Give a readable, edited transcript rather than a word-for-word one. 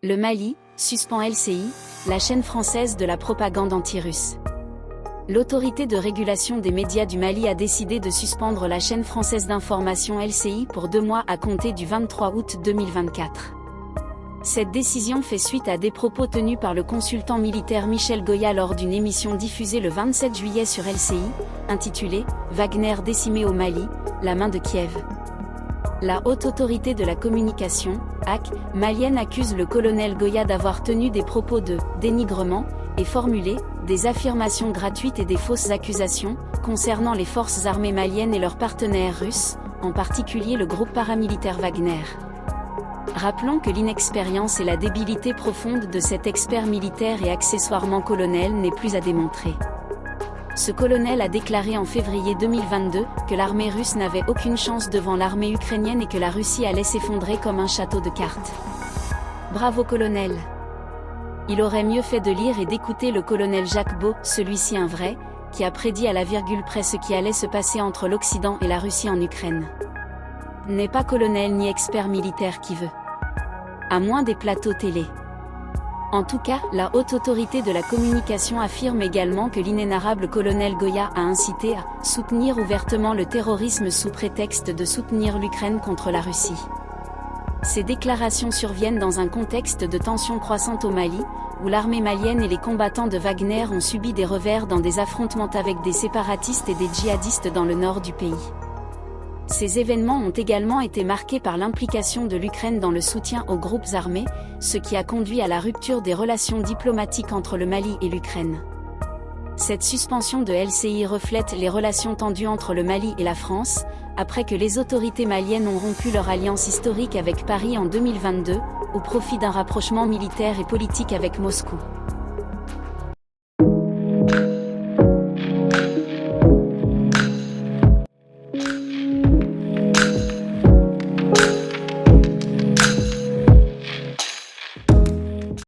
Le Mali suspend LCI, la chaîne française de la propagande anti-russe. L'autorité de régulation des médias du Mali a décidé de suspendre la chaîne française d'information LCI pour 2 mois à compter du 23 août 2024. Cette décision fait suite à des propos tenus par le consultant militaire Michel Goya lors d'une émission diffusée le 27 juillet sur LCI, intitulée « Wagner décimé au Mali, la main de Kiev ». La Haute Autorité de la Communication, HAC, malienne accuse le colonel Goya d'avoir tenu des propos de « dénigrement » et formulé des affirmations gratuites et des fausses accusations concernant les forces armées maliennes et leurs partenaires russes, en particulier le groupe paramilitaire Wagner. Rappelons que l'inexpérience et la débilité profonde de cet expert militaire et accessoirement colonel n'est plus à démontrer. Ce colonel a déclaré en février 2022 que l'armée russe n'avait aucune chance devant l'armée ukrainienne et que la Russie allait s'effondrer comme un château de cartes. Bravo colonel! Il aurait mieux fait de lire et d'écouter le colonel Jacques Beau, celui-ci un vrai, qui a prédit à la virgule près ce qui allait se passer entre l'Occident et la Russie en Ukraine. N'est pas colonel ni expert militaire qui veut. À moins des plateaux télé. En tout cas, la Haute Autorité de la Communication affirme également que l'inénarrable colonel Goya a incité à soutenir ouvertement le terrorisme sous prétexte de soutenir l'Ukraine contre la Russie. Ces déclarations surviennent dans un contexte de tensions croissantes au Mali, où l'armée malienne et les combattants de Wagner ont subi des revers dans des affrontements avec des séparatistes et des djihadistes dans le nord du pays. Ces événements ont également été marqués par l'implication de l'Ukraine dans le soutien aux groupes armés, ce qui a conduit à la rupture des relations diplomatiques entre le Mali et l'Ukraine. Cette suspension de LCI reflète les relations tendues entre le Mali et la France, après que les autorités maliennes ont rompu leur alliance historique avec Paris en 2022, au profit d'un rapprochement militaire et politique avec Moscou.